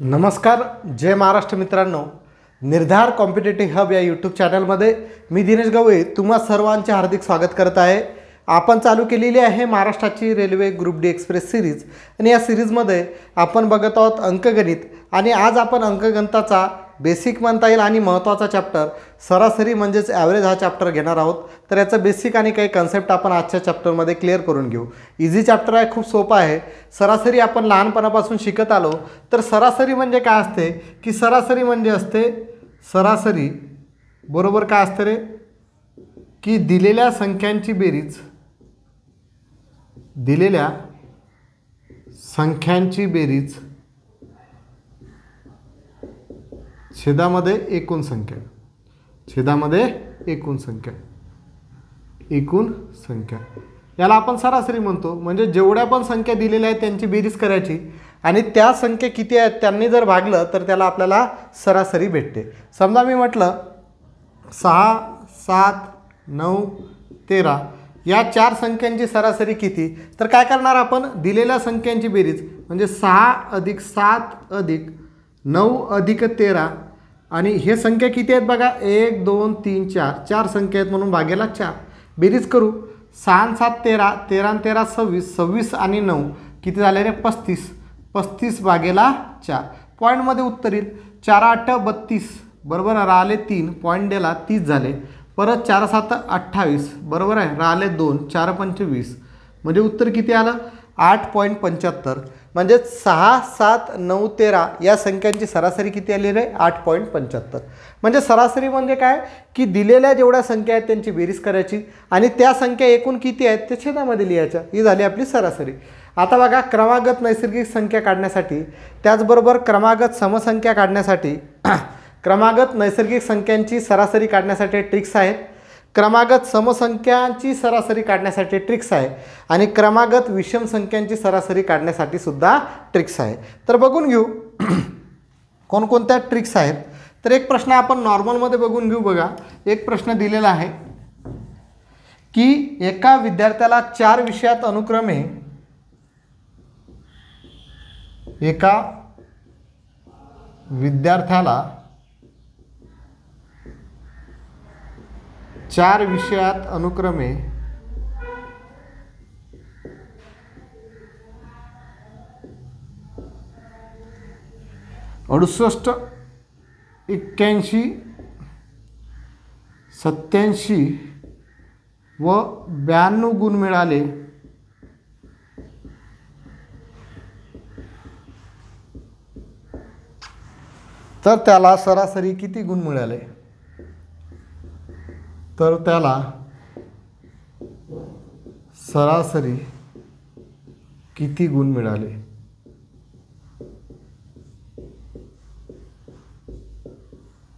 नमस्कार, जय महाराष्ट्र मित्रांनो. निर्धार कॉम्पिटेटिव्ह हब या यूट्यूब चॅनलमध्ये मी दिनेश गवळी तुम्हा सर्वांचे हार्दिक स्वागत करत आहे. आपण चालू केलेली आहे महाराष्ट्राची railway group D express series आणि या सिरीजमध्ये आपण बघत आहोत अंकगणित. आणि आज आपण अंकगणिताचा बेसिक म्हणता येईल आणि महत्त्वाचा चॅप्टर सरासरी म्हणजेच ॲव्हरेज हा चॅप्टर घेणार आहोत. तर याचं बेसिक आणि काही कन्सेप्ट आपण आजच्या चॅप्टरमध्ये क्लिअर करून घेऊ. इझी चॅप्टर आहे, खूप सोपा आहे. सरासरी आपण लहानपणापासून शिकत आलो. तर सरासरी म्हणजे काय असते की सरासरी म्हणजे असते सरासरी बरोबर काय असते रे की दिलेल्या संख्यांची बेरीज, दिलेल्या संख्यांची बेरीज छेदामध्ये एकूण संख्या, छेदामध्ये एकूण संख्या, एकूण संख्या याला आपण सरासरी म्हणतो. म्हणजे जेवढ्या पण संख्या दिलेल्या आहेत त्यांची बेरीज करायची आणि त्या संख्या किती आहेत त्यांनी जर भागलं तर त्याला आपल्याला सरासरी भेटते. समजा मी म्हटलं 6, 7, 9, 13 या चार संख्यांची सरासरी किती, तर काय करणार आपण दिलेल्या संख्यांची बेरीज म्हणजे 6 + 7 + 9 + 13 आणि हे संख्या किती आहेत बघा 1 2 3 4 चार संख्या आहेत म्हणून भागेला 4 बेरीज करू. 6 7 13, 13 13 26, 26 आणि 9 किती झाले रे 35, 35 भागेला 4. पॉईंटमध्ये उत्तर येईल 4 8 32 बरोबर राहिले 3 पॉईंट दिला 30 झाले. परत 4 7 28 बरोबर आहे राहिले 2 4 25 म्हणजे उत्तर किती आलं 8.75. म्हणजे 6 7 9 13 या संख्यांची सरासरी किती आली रे 8.75. म्हणजे सरासरी म्हणजे काय की दिलेल्या जेवढ्या संख्या आहेत त्यांची बेरीज करायची आणि त्या संख्या एकूण किती आहेत ते छेदामध्ये लिहायच्या. ही झाली आपली सरासरी. आता बघा क्रमागत नैसर्गिक संख्या काढण्यासाठी त्याचबरोबर क्रमागत समसंख्या काढण्यासाठी क्रमागत नैसर्गिक संख्यांची सरासरी काढण्यासाठी ट्रिक्स आहेत, क्रमागत समसंख्यांची सरासरी काढण्यासाठी ट्रिक्स आहे आणि क्रमागत विषम संख्यांची सरासरी काढण्यासाठी सुद्धा ट्रिक्स आहे. तर बघून घेऊ कोणकोणत्या ट्रिक्स आहेत. तर एक प्रश्न आपण नॉर्मलमध्ये बघून घेऊ. बघा एक प्रश्न दिलेला आहे की एका विद्यार्थ्याला 4 विषयात अनुक्रमे एका विद्यार्थ्याला 4 विषयात अनुक्रमे 68, 81, 87 व 92 गुण मिळाले तर त्याला सरासरी किती गुण मिळाले, तर त्याला सरासरी किती गुण मिळाले.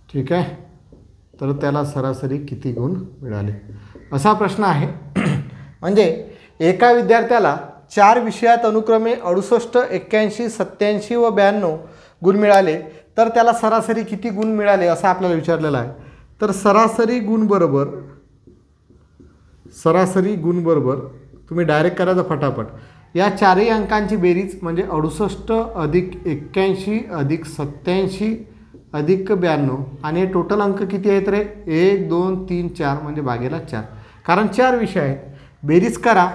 ठीक आहे, तर त्याला सरासरी किती गुण मिळाले असा प्रश्न आहे. म्हणजे एका विद्यार्थ्याला 4 विषयात अनुक्रमे 68, 81, 87 व 92 गुण मिळाले तर त्याला सरासरी किती गुण मिळाले असं आपल्याला विचारलेलं आहे. तर सरासरी गुण बरोबर तुम्ही डायरेक्ट करायचं फटाफट. या चारही अंकांची बेरीज म्हणजे 68 + 81 + 87 + 92 आणि टोटल अंक किती आहेत रे 1 2 3 4 म्हणजे भागेला 4. कारण 4 विषय आहेत. बेरीज करा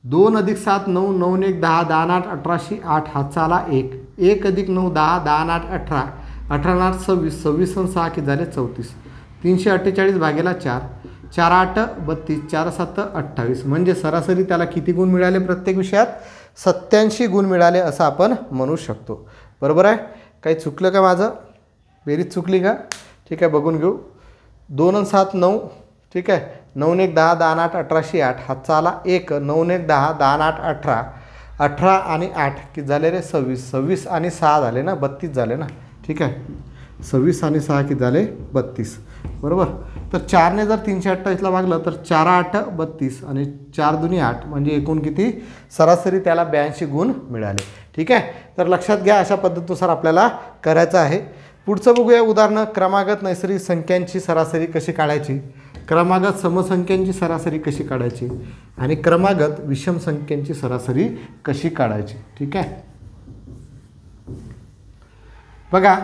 2 + 7 9, 9 1 10, 10 8 18, 8 हातचा आला 1, 1 + 9 10, 10 8 18, 18 8 26, 26 आणि 6 किती झाले 34, 348 भागेला 4, 4 8 32, 4 7 28 म्हणजे सरासरी त्याला किती गुण मिळाले प्रत्येक विषयात 87 गुण मिळाले असं आपण म्हणू शकतो. बरोबर आहे. काही चुकलं का माझं, बेरीज चुकली का? ठीक आहे, बघून घेऊ. 2 आणि 7 9, ठीक आहे, 9 1 10, 10 8 18, 8 हातचा आला 1, 9 1 10, 10 8 18, 18 आणि 8 किती झाले रे 26, 26 आणि 6 झाले ना 32 झाले ना. ठीक आहे, 26 आणि 6 किती झाले 32 बरोबर. तर 4ने जर 328ला भागलं तर 4 8 32 आणि 4 2 8 म्हणजे एकूण किती सरासरी त्याला 82 गुण मिळाले. ठीक आहे, तर लक्षात घ्या अशा पद्धतीनुसार आपल्याला करायचं आहे. पुढचं बघूया उदाहरण. क्रमागत नैसर्गिक संख्यांची सरासरी कशी काढायची, क्रमागत समसंख्यांची सरासरी कशी काढायची आणि क्रमागत विषम संख्यांची सरासरी कशी काढायची. ठीक आहे, बघा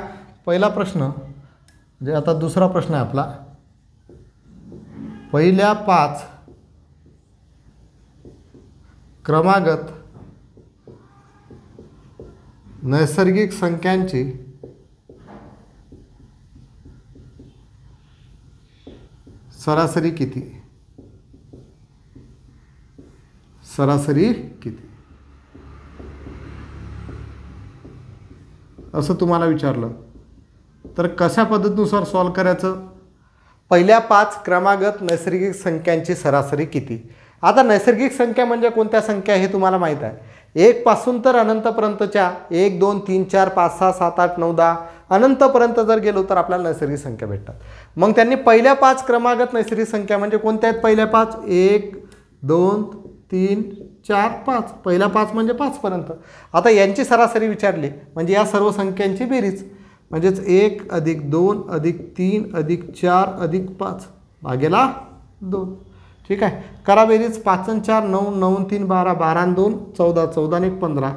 पहिला प्रश्न म्हणजे आता दुसरा प्रश्न आहे आपला, पहिल्या 5 क्रमागत नैसर्गिक संख्यांची सरासरी किती? सरासरी किती असं तुम्हाला विचारलं तर कशा पद्धतीनुसार सॉल्व करायचं? पहिल्या 5 क्रमागत नैसर्गिक संख्यांची सरासरी किती? आता नैसर्गिक संख्या म्हणजे कोणत्या संख्या हे तुम्हाला माहीत आहे. 1 पासून तर अनंतपर्यंतच्या 1 2 3 4 5 6 7 8 9 10 अनंतपर्यंत जर गेलो तर आपल्याला नैसर्गिक संख्या भेटतात. मग त्यांनी पहिल्या 5 क्रमागत नैसर्गिक संख्या म्हणजे कोणत्या आहेत? पहिल्या 5 1 2 3 4 5, पहिल्या 5 म्हणजे 5 पर्यंत. आता यांची सरासरी विचारली म्हणजे या सर्व संख्यांची बेरीज म्हणजेच 1 + 2 + 3 + 4 + 5 भागेला 2. ठीक आहे, करा बेरीज. 5 आणि 4 9, 9 आणि 3 12, 12 आणि 2 14, 14 आणि 1 15,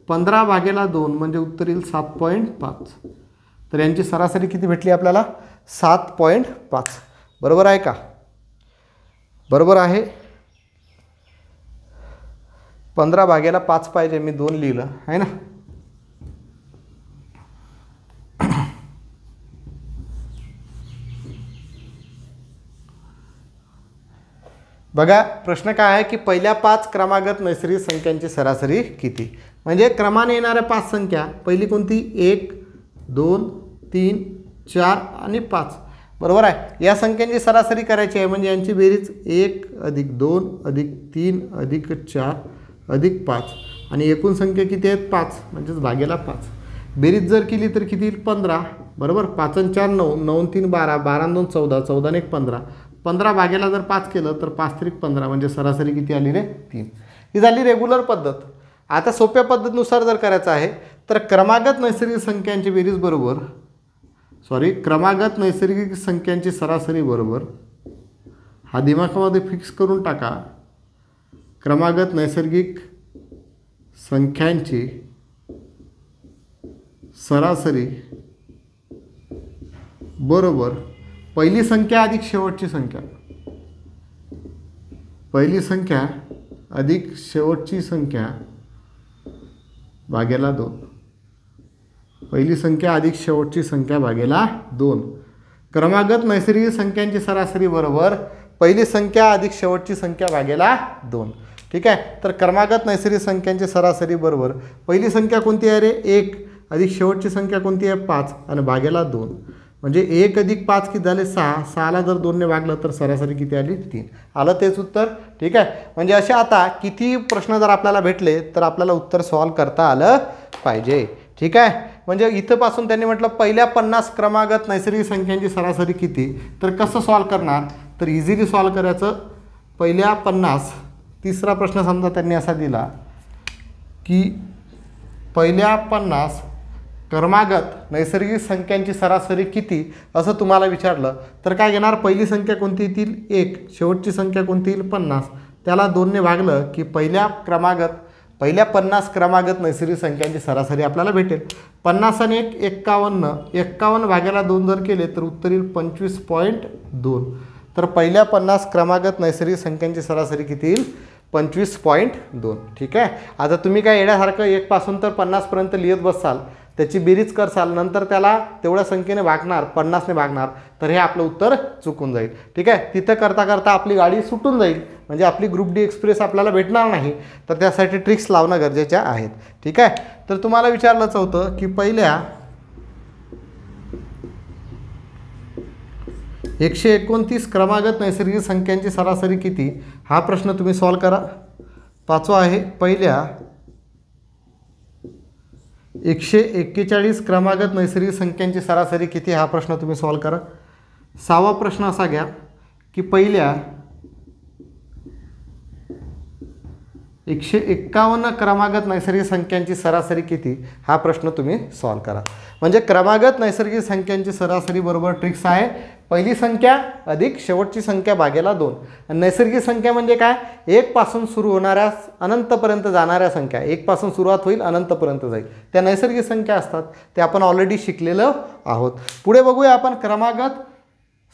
15 भागेला 2 म्हणजे उत्तर येईल 7.5. तर यांची सरासरी किती भेटली आपल्याला? 7.5. बरोबर आहे का? बरोबर आहे. 15 भागेला 5 पाहिजे, मी 2 लिहिलं आहे ना. बघा प्रश्न काय आहे की पहिल्या 5 क्रमागत नैसर्गिक संख्यांची सरासरी किती? म्हणजे क्रमाने येणाऱ्या 5 संख्या पहिली कोणती? 1 2 3 4 आणि 5. बरोबर आहे. या संख्यांची सरासरी करायची आहे म्हणजे यांची बेरीज 1 + 2 + 3 + 4 + 5 आणि एकूण संख्या किती आहेत? 5 म्हणजेच भागेला 5. बेरीज जर केली तर किती येईल? 15. बरोबर. 5 आणि 4 9, 9 आणि 3 12, 12 आणि 2 14, 14 आणि 1 15, 15 भागेला जर 5 केलं तर 5 त्रिक 15 म्हणजे सरासरी किती आली रे? 3. ही झाली रेग्युलर पद्धत. आता सोप्या पद्धतीनुसार जर करायचं आहे तर क्रमागत नैसर्गिक संख्यांची बेरीज बरोबर क्रमागत नैसर्गिक संख्यांची सरासरी बरोबर, हा दिमागामध्ये फिक्स करून टाका, क्रमागत नैसर्गिक संख्यांची सरासरी बरोबर पहिली संख्या अधिक शेवटची संख्या, पहिली संख्या अधिक शेवटची संख्या भागेला 2, पहिली संख्या अधिक शेवटची संख्या भागेला 2. क्रमागत नैसर्गिक संख्यांची सरासरी बरोबर पहिली संख्या अधिक शेवटची संख्या भागेला 2. ठीक आहे. तर क्रमागत नैसर्गिक संख्यांची सरासरी बरोबर पहिली संख्या कोणती आहे रे? 1 अधिक शेवटची संख्या कोणती आहे? 5 आणि भागेला 2 म्हणजे 1 + 5 किती झाले? 6. 6ला जर 2ने भागलं तर सरासरी किती आली? 3. आलं तेच उत्तर. ठीक आहे. म्हणजे असे आता किती प्रश्न जर आपल्याला भेटले तर आपल्याला उत्तर सॉल्व करता आलं पाहिजे. ठीक आहे. म्हणजे इथंपासून त्यांनी म्हटलं पहिल्या 50 क्रमागत नैसर्गिक संख्यांची सरासरी किती? तर कसं सॉल्व करणार? तर इझिली सॉल्व करायचं. पहिल्या 50, तिसरा प्रश्न समजा त्यांनी असा दिला की पहिल्या 50 क्रमागत नैसर्गिक संख्यांची सरासरी किती असं तुम्हाला विचारलं तर काय घेणार? पहिली संख्या कोणती येतील? 1. शेवटची संख्या कोणती येईल? 50. त्याला 2ने भागलं की पहिल्या 50 क्रमागत नैसर्गिक संख्यांची सरासरी आपल्याला भेटेल. 50 आणि 1 51, 51 भागेला 2 जर केले तर उत्तर येईल 25.2. तर पहिल्या 50 क्रमागत नैसर्गिक संख्यांची सरासरी किती येईल? 25.2. ठीक आहे. आता तुम्ही काय येण्यासारखं 1 पासून तर 50 पर्यंत लिहित बसाल, त्याची बेरीज करसाल, नंतर त्याला तेवढ्या संख्येने भागणार, 50ने भागणार, तर हे आपलं उत्तर चुकून जाईल. ठीक आहे. तिथं करता करता आपली गाडी सुटून जाईल म्हणजे आपली ग्रुप डी एक्सप्रेस आपल्याला भेटणार नाही. तर त्यासाठी ट्रिक्स लावणं गरजेच्या आहेत. ठीक आहे. तर तुम्हाला विचारलंच होतं की पहिल्या 129 क्रमागत नैसर्गिक संख्यांची सरासरी किती? हा प्रश्न तुम्ही सॉल्व करा. 5वा आहे पहिल्या 141 क्रमागत नैसर्गिक संख्यांची सरासरी किती? हा प्रश्न तुम्ही सॉल्व करा. 6वा प्रश्न असा घ्या की पहिल्या 151 क्रमागत नैसर्गिक संख्यांची सरासरी किती, हा प्रश्न तुम्ही सॉल्व करा. म्हणजे क्रमागत नैसर्गिक संख्यांची सरासरी बरोबर ट्रिक्स आहे पहिली संख्या अधिक शेवटची संख्या भागेला 2. नैसर्गिक संख्या म्हणजे काय, 1 पासून सुरू होणाऱ्या अनंतपर्यंत जाणाऱ्या संख्या, 1 पासून सुरुवात होईल अनंतपर्यंत जाईल, त्या नैसर्गिक संख्या असतात. ते आपण ऑलरेडी शिकलेलो आहोत. पुढे बघूया आपण क्रमागत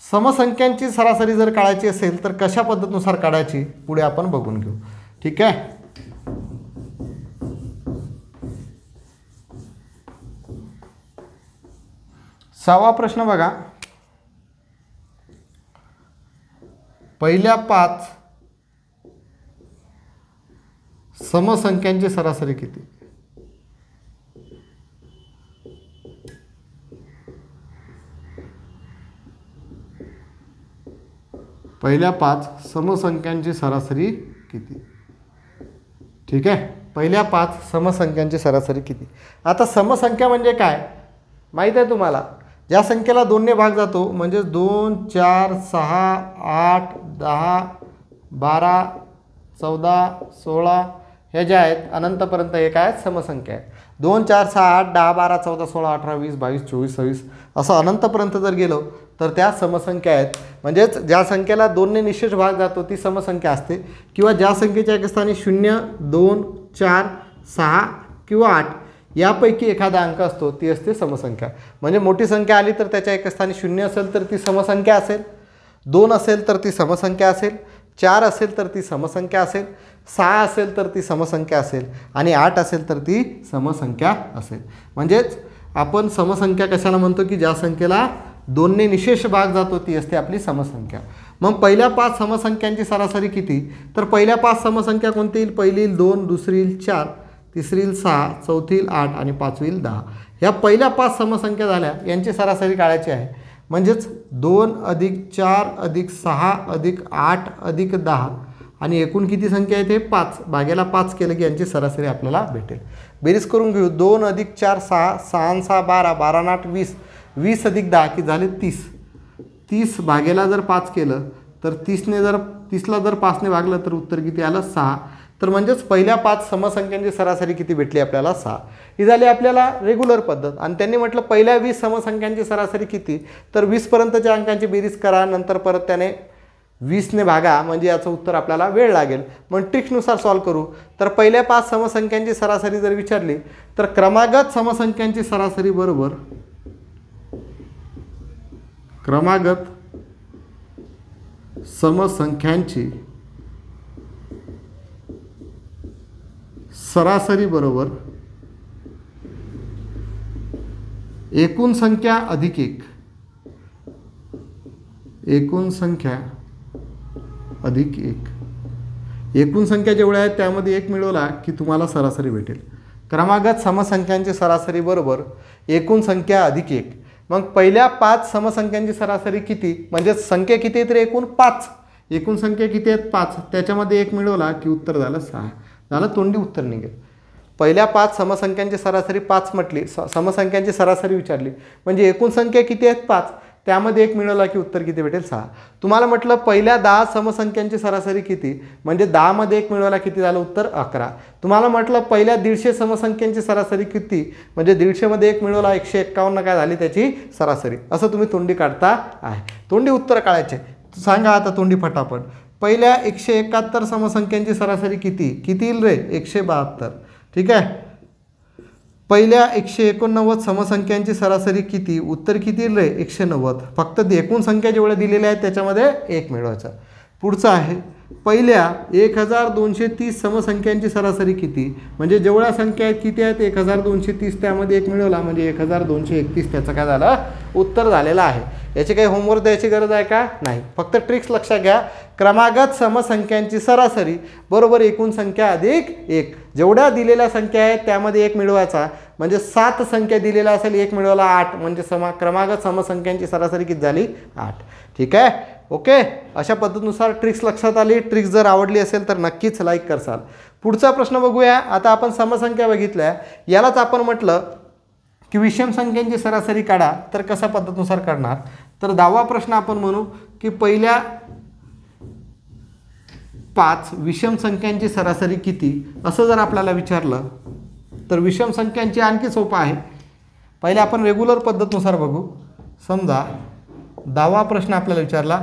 समसंख्यांची सरासरी जर काढायची असेल तर कशा पद्धतीनुसार काढायची पुढे आपण बघून घेऊ. ठीक आहे. सहावा प्रश्न बघा. पहिल्या 5 समसंख्यांची सरासरी किती. पहिल्या 5 समसंख्यांची सरासरी किती. ठीक आहे. पहिल्या 5 समसंख्यांची सरासरी किती. आता समसंख्या म्हणजे काय माहीत आहे तुम्हाला, ज्या संख्येला 2 ने भाग जातो म्हणजे 2 4 6 8 10 12 14 16 हे जे आहेत अनंतपर्यंत हे काय समसंख्या आहे. 2 4 6 8 10 12 14 16 18 20 22 24 26 असं अनंतपर्यंत जर गेलो तर त्या समसंख्या आहेत. म्हणजेच ज्या संख्येला 2 ने निशेष भाग जातो ती समसंख्या असते, किंवा ज्या संख्येच्या एका स्थानी 0 2 4 6 किंवा 8 यापैकी एखादा अंक असतो ती असते समसंख्या. म्हणजे मोठी संख्या आली तर त्याच्या एका स्थानी 0 असेल तर ती समसंख्या असेल, 2 असेल तर ती समसंख्या असेल, 4 असेल तर ती समसंख्या असेल, 6 असेल तर ती समसंख्या असेल आणि 8 असेल तर ती समसंख्या असेल. म्हणजेच आपण समसंख्या कशाला म्हणतो की ज्या संख्येला 2 ने निशेष भाग जातो ती असते आपली समसंख्या. मग पहिल्या 5 समसंख्यांची सरासरी किती, तर पहिल्या 5 समसंख्या कोणती येईल, पहिली येईल 2, दुसरी येईल 4, तिसरी येईल 6, चौथी येईल 8 आणि पाचवी येईल 10. ह्या पहिल्या 5 समसंख्या झाल्या, यांची सरासरी काढायची आहे. म्हणजेच 2 अधिक 4 अधिक 6 अधिक 8 अधिक 10 आणि एकूण किती संख्या आहे ते 5 भागेला 5 केलं की यांची सरासरी आपल्याला भेटेल. बेरीज करून घेऊ. 2 अधिक 4 6, 6 6 12, 12 8 20, 20 अधिक 10 की झाले 30. 30 भागेला जर 5 केलं तर 30ला जर 5 ने भागलं तर उत्तर किती आलं 6. तर म्हणजेच पहिल्या 5 समसंख्यांची सरासरी किती भेटली आपल्याला 6. ही झाली आपल्याला रेग्युलर पद्धत. आणि त्यांनी म्हटलं पहिल्या 20 समसंख्यांची सरासरी किती, तर 20 पर्यंतच्या अंकांची बेरीज करा, नंतर परत त्याने 20 ने भागा, म्हणजे याचं उत्तर आपल्याला वेळ लागेल. मग ट्रिक्सनुसार सॉल्व करू. तर पहिल्या 5 समसंख्यांची सरासरी जर विचारली तर क्रमागत समसंख्यांची सरासरी बरोबर क्रमागत समसंख्यांची सरासरी बरोबर एकूण संख्या अधिक 1. एकूण संख्या अधिक 1. एकूण संख्या जेवढ्या आहेत त्यामध्ये 1 मिळवला की तुम्हाला सरासरी भेटेल. क्रमागत समसंख्यांची सरासरी बरोबर एकूण संख्या अधिक 1. मग पहिल्या 5 समसंख्यांची सरासरी किती, म्हणजे संख्या किती आहेत रे, एकूण 5. एकूण संख्या किती आहेत 5, त्याच्यामध्ये 1 मिळवला की उत्तर झालं 6. झालं तोंडी उत्तर निघेल. पहिल्या 5 समसंख्यांची सरासरी 5 म्हटली, समसंख्यांची सरासरी विचारली म्हणजे एकूण संख्या किती आहेत 5, त्यामध्ये 1 मिळवला की उत्तर किती भेटेल 6. तुम्हाला म्हटलं पहिल्या 10 समसंख्यांची सरासरी किती, म्हणजे 10 मध्ये 1 मिळवला किती झालं उत्तर 11. तुम्हाला म्हटलं पहिल्या 150 समसंख्यांची सरासरी किती, म्हणजे 150 मध्ये 1 मिळवला 151 काय झाली त्याची सरासरी. असं तुम्ही तोंडी काढता आहे. तोंडी उत्तर काढायचे. सांगा आता तोंडी फटाफट. पहिल्या 171 समसंख्यांची सरासरी किती येईल रे, 172. ठीक आहे. पहिल्या 189 समसंख्यांची सरासरी किती, उत्तर किती येईल रे, 190. फक्त एकूण संख्या जेवढ्या दिलेल्या आहेत त्याच्यामध्ये 1 मिळवायचा. पुढचं आहे पहिल्या 1230 समसंख्यांची सरासरी किती, म्हणजे जेवढ्या संख्या आहेत किती आहेत 1230, त्यामध्ये 1 मिळवला म्हणजे 1231. त्याचं काय झालं उत्तर झालेलं आहे. याची काही होमवर्क द्यायची गरज आहे का, नाही. फक्त ट्रिक्स लक्षात घ्या. क्रमागत समसंख्यांची सरासरी बरोबर एकूण संख्या अधिक 1. जेवढ्या दिलेल्या संख्या आहेत त्यामध्ये 1 मिळवायचा, म्हणजे 7 संख्या दिलेल्या असेल 1 मिळवला 8, म्हणजे क्रमागत समसंख्यांची सरासरी किती झाली 8. ठीक आहे. ओके. अशा पद्धतीनुसार ट्रिक्स लक्षात आली. ट्रिक्स जर आवडली असेल तर नक्कीच लाईक करसाल. पुढचा प्रश्न बघूया. आता आपण समसंख्या बघितल्या, यालाच आपण म्हटलं की विषम संख्यांची सरासरी काढा. तर कशा पद्धतीनुसार काढणार, तर 10वा प्रश्न आपण म्हणू की पहिल्या 5 विषम संख्यांची सरासरी किती असं जर आपल्याला विचारलं तर विषम संख्यांची आणखी सोपं आहे. पहिले आपण रेग्युलर पद्धतीनुसार बघू. समजा 10वा प्रश्न आपल्याला विचारला,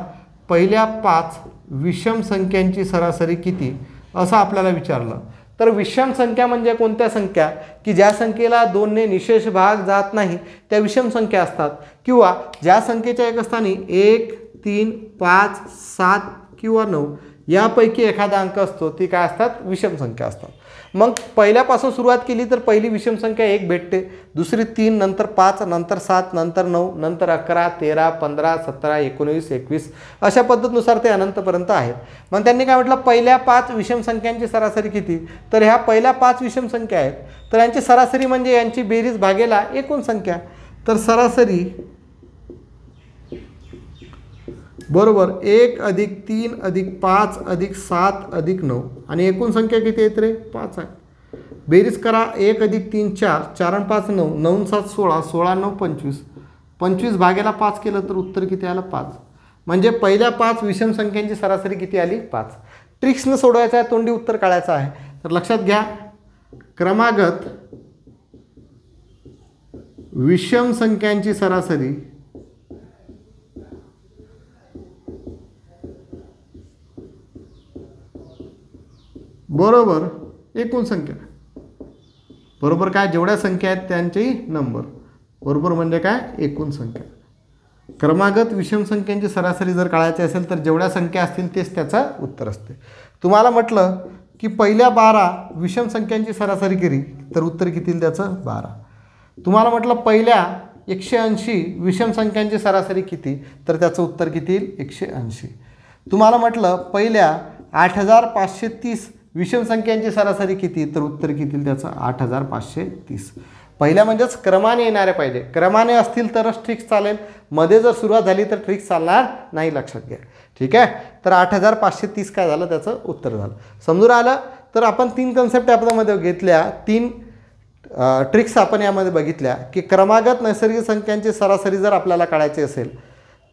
पहिल्या 5 विषम संख्यांची सरासरी किती असं आपल्याला विचारलं. तर विषम संख्या म्हणजे कोणत्या संख्या की ज्या संख्येला 2ने निशेष भाग जात नाही त्या विषम संख्या असतात, किंवा ज्या संख्येच्या एक स्थानी 1, 3, 5, 7 किंवा 9 यापैकी एखादा अंक असतो ती काय असतात, विषम संख्या असतात. मग पहिल्यापासून सुरुवात केली तर पहिली विषम संख्या 1 भेटते, दुसरी 3, नंतर 5, नंतर 7, नंतर 9, नंतर 11, 13, 15, 17, 19, 21 अशा पद्धतीनुसार ते अनंतपर्यंत आहेत. मग त्यांनी काय म्हटलं, पहिल्या 5 विषम संख्यांची सरासरी किती. तर ह्या पहिल्या 5 विषम संख्या आहेत, तर यांची सरासरी म्हणजे यांची बेरीज भागेला एकूण संख्या. तर सरासरी बरोबर 1 अधिक 3 अधिक 5 अधिक 7 अधिक 9 आणि एकूण संख्या किती आहेत रे, 5 आहे. बेरीज करा, 1 अधिक 3 4, 4 आणि 5 9, 9 आणि 7 16, 16 9 25, 25 भागेला 5 केलं तर उत्तर किती आलं, 5. म्हणजे पहिल्या 5 विषम संख्यांची सरासरी किती आली, 5. ट्रिक्सनं सोडवायचं आहे, तोंडी उत्तर काढायचं आहे. तर लक्षात घ्या, क्रमागत विषम संख्यांची सरासरी बरोबर एकूण संख्या बरोबर काय, जेवढ्या संख्या आहेत त्यांची नंबर बरोबर म्हणजे काय, एकूण संख्या. क्रमागत विषम संख्यांची सरासरी जर काढायची असेल तर जेवढ्या संख्या असतील तेच त्याचं उत्तर असते. तुम्हाला म्हटलं की पहिल्या 12 विषम संख्यांची सरासरी केली तर उत्तर किती त्याचं 12. तुम्हाला म्हटलं पहिल्या 180 विषम संख्यांची सरासरी किती तर त्याचं उत्तर किती येईल, 180. तुम्हाला म्हटलं पहिल्या 8530 विषम संख्यांची सरासरी किती तर उत्तर किती त्याचं 8530. पहिल्या म्हणजेच क्रमाने येणारे पाहिजे, क्रमाने असतील तरच ट्रिक्स चालेल, मध्ये जर सुरुवात झाली तर ट्रिक्स चालणार नाही, लक्षात घ्या. ठीक आहे, तर 8530 काय झालं त्याचं उत्तर झालं. समजून आलं. तर आपण 3 कन्सेप्ट यामध्ये घेतल्या, 3 ट्रिक्स आपण यामध्ये बघितल्या की क्रमागत नैसर्गिक संख्यांची सरासरी जर आपल्याला काढायची असेल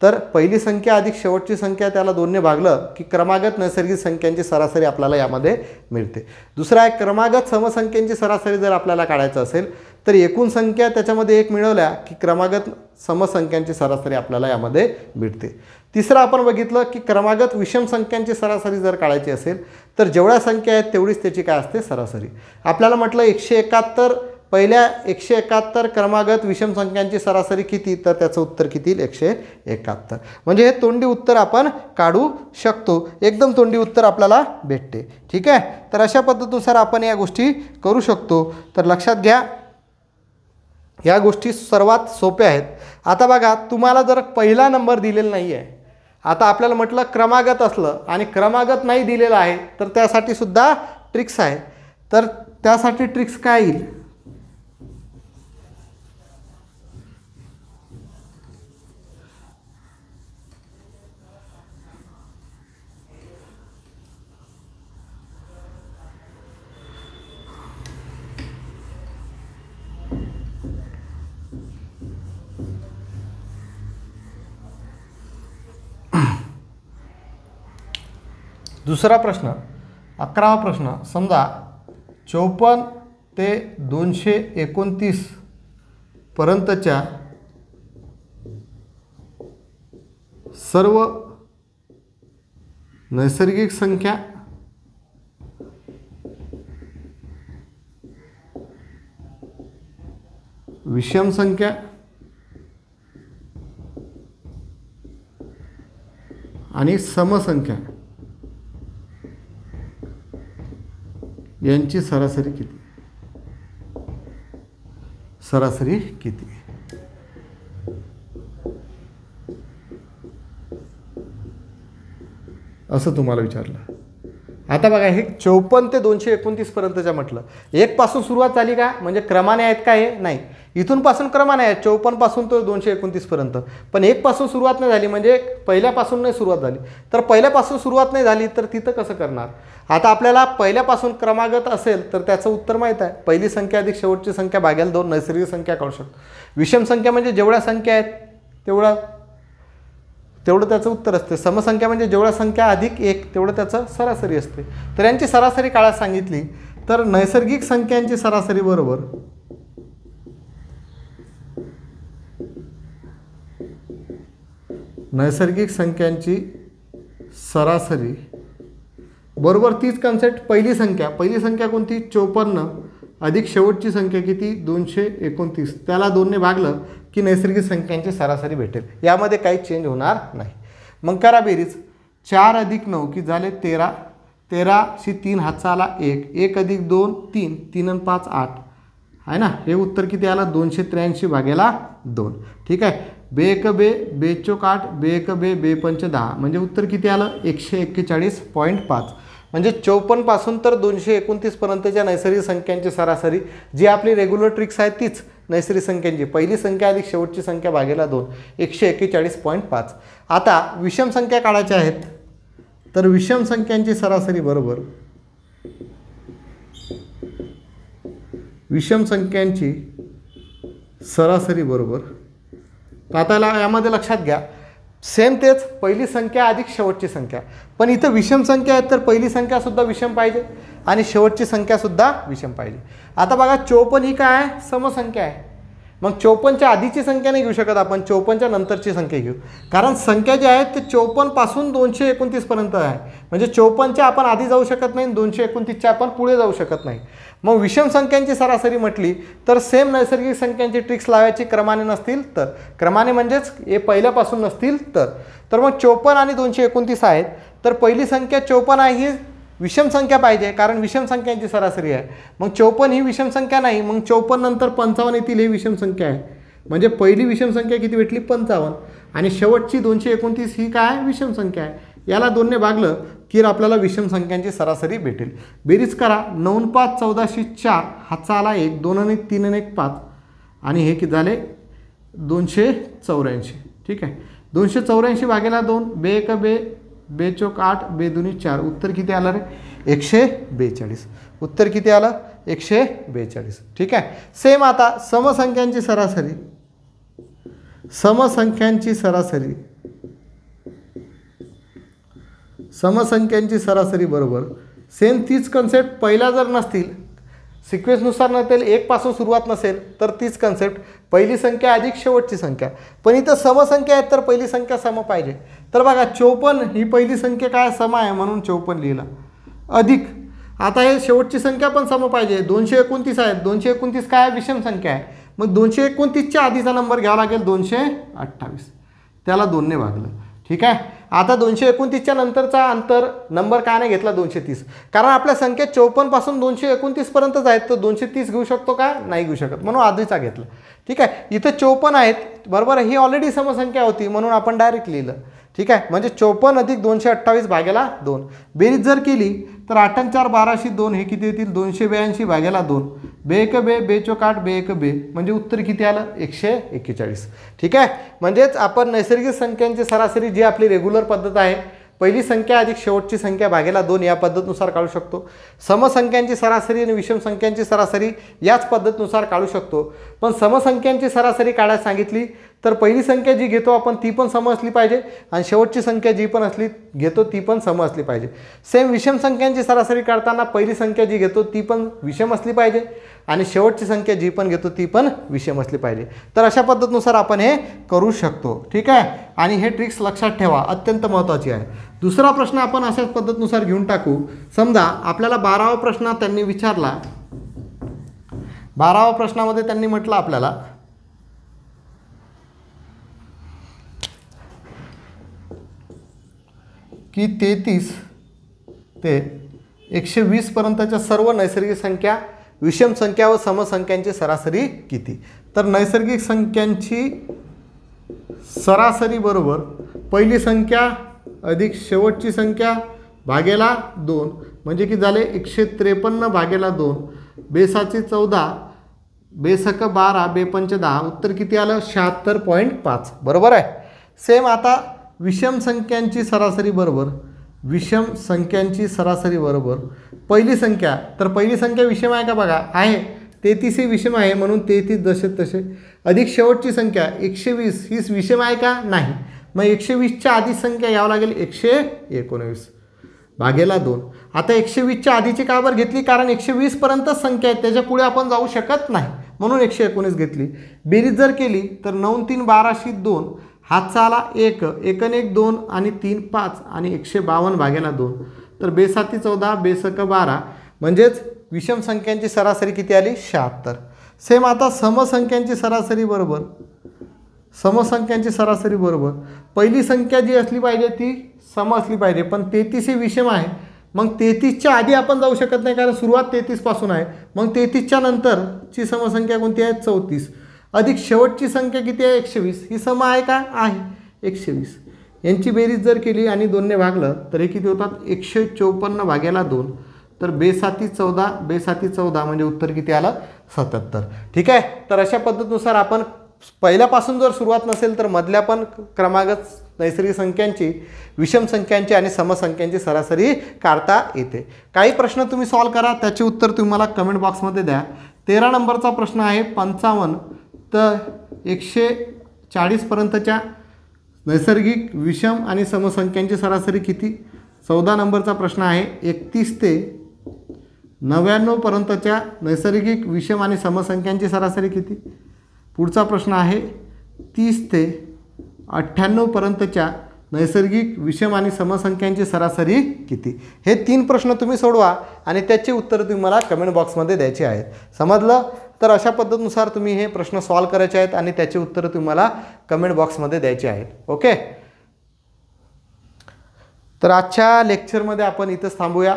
तर पहिली संख्या अधिक शेवटची संख्या त्याला 2ने भागलं की क्रमागत नैसर्गिक संख्यांची सरासरी आपल्याला यामध्ये मिळते. दुसरा आहे, क्रमागत समसंख्यांची सरासरी जर आपल्याला काढायचं असेल तर एकूण संख्या त्याच्यामध्ये 1 मिळवल्या की क्रमागत समसंख्यांची सरासरी आपल्याला यामध्ये मिळते. तिसरं आपण बघितलं की क्रमागत विषम संख्यांची सरासरी जर काढायची असेल तर जेवढ्या संख्या आहेत तेवढीच त्याची काय असते, सरासरी. आपल्याला म्हटलं 171 पहिल्या 171 क्रमागत विषम संख्यांची सरासरी किती तर त्याचं उत्तर किती येईल, 171. म्हणजे हे तोंडी उत्तर आपण काढू शकतो, एकदम तोंडी उत्तर आपल्याला भेटते. ठीक आहे, तर अशा पद्धतीनुसार आपण या गोष्टी करू शकतो. तर लक्षात घ्या, या गोष्टी सर्वात सोप्या आहेत. आता बघा, तुम्हाला जर पहिला नंबर दिलेला नाही आहे, आता आपल्याला म्हटलं क्रमागत असलं आणि क्रमागत नाही दिलेलं आहे तर त्यासाठी सुद्धा ट्रिक्स आहे. तर त्यासाठी ट्रिक्स काय येईल, दुसरा प्रश्न 11वा प्रश्न. समजा 54 ते 229 पर्यंतच्या सर्व नैसर्गिक संख्या विषम संख्या आणि समसंख्या यांची सरासरी किती, सरासरी किती. असं तुम्हाला विचारलं. आता बघा, हे 54 ते 229 पर्यंतच्या म्हटलं, 1 पासून सुरुवात झाली का, म्हणजे क्रमाने आहेत का, हे नाही, इथून पासून क्रमाने आहेत 54 पासून तो 229 पर्यंत. पण 1 पासून सुरुवात नाही झाली म्हणजे पहिल्यापासून नाही सुरुवात झाली. तर पहिल्यापासून सुरुवात नाही झाली तर तिथं कसं करणार. आता आपल्याला पहिल्यापासून क्रमागत असेल तर त्याचं उत्तर माहीत आहे, पहिली संख्या अधिक शेवटची संख्या भाग्याला 2 नैसर्गिक संख्या काढू शकतो. विषम संख्या म्हणजे जेवढ्या संख्या आहेत तेवढं त्याचं उत्तर असते. समसंख्या म्हणजे जेवढ्या संख्या अधिक 1 तेवढं त्याचं सरासरी असते. तर यांची सरासरी काढायला सांगितली तर नैसर्गिक संख्यांची सरासरी बरोबर नैसर्गिक संख्यांची सरासरी बरोबर तीच कन्सेप्ट पहिली संख्या कोणती 54 अधिक शेवटची संख्या किती 229 त्याला 2ने भागलं की नैसर्गिक संख्यांची सरासरी भेटेल. यामध्ये काही चेंज होणार नाही. मग करा बेरीज 4 अधिक 9 की झाले 13 13शी 3 हातचा आला 1 1 अधिक 2 3 3 आणि 5 8 आहे ना. हे उत्तर किती आलं 283 भागेला 2. ठीक आहे. बे 1 बे बे चौक 8 बे 1 बे बे पंच 10 म्हणजे उत्तर किती आलं 141.5. म्हणजे 54 पासून तर 229 पर्यंतच्या नैसर्गिक संख्यांची सरासरी जी आपली रेग्युलर ट्रिक्स आहे तीच नैसर्गिक संख्यांची पहिली संख्या अधिक शेवटची संख्या भागेला 2 141.5. आता विषम संख्या काढायच्या आहेत तर विषम संख्यांची सरासरी बरोबर विषम संख्यांची सरासरी बरोबर. आता यामध्ये लक्षात घ्या सेम तेच पहिली संख्या अधिक शेवटची संख्या पण इथं विषम संख्या आहेत तर पहिली संख्यासुद्धा विषम पाहिजे आणि शेवटची संख्यासुद्धा विषम पाहिजे. आता बघा 54 ही काय आहे समसंख्या आहे. मग 54च्या आधीची संख्या नाही घेऊ शकत आपण 54च्या नंतरची संख्या घेऊ कारण संख्या जी आहेत ते 54 पासून 229 पर्यंत आहे. म्हणजे 54च्या आपण आधी जाऊ शकत नाही 229च्या आपण पुढे जाऊ शकत नाही. मग विषम संख्यांची सरासरी म्हटली तर सेम नैसर्गिक संख्यांची ट्रिक्स लावायची क्रमाने नसतील तर क्रमाने म्हणजेच हे पहिल्यापासून नसतील तर मग 54 आणि 229 आहेत तर पहिली संख्या 54 आहे ही विषम संख्या पाहिजे कारण विषम संख्यांची सरासरी आहे. मग 54 ही विषम संख्या नाही मग 54 नंतर 55 येतील ही विषम संख्या आहे. म्हणजे पहिली विषम संख्या किती भेटली 55 आणि शेवटची 229 ही काय विषम संख्या आहे. याला 2ने भागलं की आपल्याला विषम संख्यांची सरासरी भेटेल. बेरीज करा 9 5 14शी 4 हातचा आला 1 2 आणि 3 आणि 1 5 आणि हे किती झाले 284. ठीक आहे. 284 भागेला 2 बे 1 बे बे चौक 8 बे 2 4 उत्तर किती आलं रे 142. उत्तर किती आलं 142. ठीक आहे. सेम आता समसंख्यांची सरासरी बरोबर सेम तीच कन्सेप्ट पहिला जर नसतील सिक्वेन्सनुसार नसेल 1 पासून सुरुवात नसेल तर तीच कन्सेप्ट पहिली संख्या अधिक शेवटची संख्या पण इथं समसंख्या आहेत तर पहिली संख्या सम पाहिजे. तर बघा 54 ही पहिली संख्या काय सम आहे म्हणून 54 लिहिला अधिक आता हे शेवटची संख्या पण सम पाहिजे 229 आहेत 229 काय विषम संख्या आहे मग 229च्या आधीचा नंबर घ्यावा लागेल 228 त्याला 2ने भागलं. ठीक आहे. आता 229च्या नंतरचा अंतर नंबर का नाही घेतला 230 कारण आपल्या संख्या 54 पासून 229 पर्यंतच आहेत तर 230 घेऊ शकतो का नाही घेऊ शकत म्हणून आधीचा घेतला. ठीक आहे. इथं 54 आहेत बरोबर ही ऑलरेडी समसंख्या होती म्हणून आपण डायरेक्ट लिहिलं. ठीक आहे. म्हणजे 54 अधिक 228 भागेला 2 बेरीज जर केली तर 8 आणि 4 12शी 2 हे किती येतील 282 भागेला 2 बे 1 बे बे चौक 8 बे 1 बे म्हणजे उत्तर किती आलं 141. ठीक आहे. म्हणजेच आपण नैसर्गिक संख्यांची सरासरी जी आपली रेग्युलर पद्धत आहे पहिली संख्या अधिक शेवटची संख्या भागेला 2 या पद्धतीनुसार काढू शकतो. समसंख्यांची सरासरी आणि विषम संख्यांची सरासरी याच पद्धतीनुसार काढू शकतो. पण समसंख्यांची सरासरी काढायला सांगितली तर पहिली संख्या जी घेतो आपण ती पण सम असली पाहिजे आणि शेवटची संख्या जी पण घेतो ती पण सम असली पाहिजे. सेम विषम संख्यांची सरासरी काढताना पहिली संख्या जी घेतो ती पण विषम असली पाहिजे आणि शेवटची संख्या जी पण घेतो ती पण विषम असली पाहिजे. तर अशा पद्धतीनुसार आपण हे करू शकतो. ठीक आहे. आणि हे ट्रिक्स लक्षात ठेवा अत्यंत महत्त्वाची आहे. दुसरा प्रश्न आपण अशाच पद्धतीनुसार घेऊन टाकू. समजा आपल्याला 12वा प्रश्न त्यांनी विचारला 12वा प्रश्नामध्ये त्यांनी म्हटलं आपल्याला की 33 ते 120 पर्यंतच्या सर्व नैसर्गिक संख्या विषम संख्या व समसंख्यांची सरासरी किती. तर नैसर्गिक संख्यांची सरासरी बरोबर पहिली संख्या अधिक शेवटची संख्या भागेला 2 म्हणजे की झाले 153 भागेला 2 बेसाची 14 बेसक 12 बेपंच 10 उत्तर किती आलं 76.5 बरोबर आहे. सेम आता विषम संख्यांची सरासरी बरोबर पहिली संख्या तर पहिली संख्या विषम आहे का बघा आहे 33 ही विषम आहे म्हणून 33 जसे तसे अधिक शेवटची संख्या 120 ही विषम आहे का नाही मग 120च्या आधी संख्या यावं लागेल 119 भागेला 2. आता 120च्या आधीची का बरं घेतली, कारण 120 पर्यंत संख्या आहेत, त्याच्या पुढे आपण जाऊ शकत नाही म्हणून 119 घेतली. बेरीज जर केली तर 9 3 12 2, हातचा आला 1, 1 1 2 आणि 3 5 आणि 152 भागेला 2. तर बेसाती 14 बेसक 12 म्हणजेच विषम संख्यांची सरासरी किती आली 76. सेम आता समसंख्यांची सरासरी बरोबर पहिली संख्या जी असली पाहिजे ती सम असली पाहिजे, पण 33 ही विषम आहे. मग 33च्या आधी आपण जाऊ शकत नाही कारण सुरुवात 33 पासून आहे. मग 33च्या नंतरची समसंख्या कोणती आहे 34 अधिक शेवटची संख्या किती आहे 120. ही सम आहे का आहे 120. यांची बेरीज जर केली आणि 2ने भागलं तर हे किती होतात 154 भागेला 2. तर बेसाती 14 म्हणजे उत्तर किती आलं 77. ठीक आहे. तर अशा पद्धतीनुसार आपण पहिल्यापासून जर सुरुवात नसेल तर मधल्या पण क्रमागत नैसर्गिक संख्यांची, विषम संख्यांची आणि समसंख्यांची सरासरी काढता येते. काही प्रश्न तुम्ही सॉल्व करा, त्याचे उत्तर तुम्ही मला कमेंट बॉक्समध्ये द्या. 13 नंबरचा प्रश्न आहे 55 तर 140 पर्यंतच्या नैसर्गिक विषम आणि समसंख्यांची सरासरी किती. 14 नंबरचा प्रश्न आहे 31 ते 99 पर्यंतच्या नैसर्गिक विषम आणि समसंख्यांची सरासरी किती. पुढचा प्रश्न आहे 30 ते 98 पर्यंतच्या नैसर्गिक विषम आणि समसंख्यांची सरासरी किती. हे 3 प्रश्न तुम्ही सोडवा आणि त्याची उत्तरं तुम्ही मला कमेंट बॉक्समध्ये द्यायची आहेत. समजलं. तर अशा पद्धतीनुसार तुम्ही हे प्रश्न सॉल्व करायचे आहेत आणि त्याची उत्तरं तुम्ही मला कमेंट बॉक्समध्ये द्यायची आहेत. ओके. तर आजच्या लेक्चरमध्ये आपण इथंच थांबूया.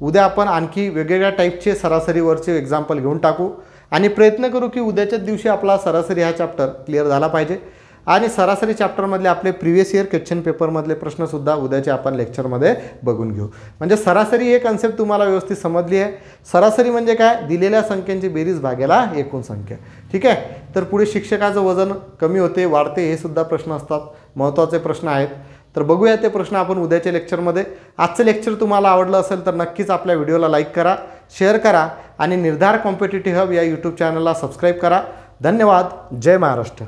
उद्या आपण आणखी वेगवेगळ्या टाईपचे सरासरीवरचे एक्झाम्पल घेऊन टाकू आणि प्रयत्न करू की उद्याच्याच दिवशी आपला सरासरी हा चॅप्टर क्लिअर झाला पाहिजे. आणि सरासरी चॅप्टरमधले आपले प्रिव्हियस इयर क्वेश्चन पेपरमधले प्रश्नसुद्धा उद्याच्या आपण लेक्चरमध्ये बघून घेऊ. म्हणजे सरासरी हे कन्सेप्ट तुम्हाला व्यवस्थित समजली आहे. सरासरी म्हणजे काय, दिलेल्या संख्यांची बेरीज भागेला एकूण संख्या. ठीक आहे. तर पुढे शिक्षकाचं वजन कमी होते वाढते हे सुद्धा प्रश्न असतात, महत्त्वाचे प्रश्न आहेत. तर बघूया ते प्रश्न आपण उद्याच्या लेक्चरमध्ये. आजचं लेक्चर तुम्हाला आवडलं असेल तर नक्कीच आपल्या व्हिडिओला लाईक करा, शेअर करा आणि निर्धार कॉम्पिटिटिव्ह हब या यूट्यूब चॅनलला सबस्क्राईब करा. धन्यवाद. जय महाराष्ट्र.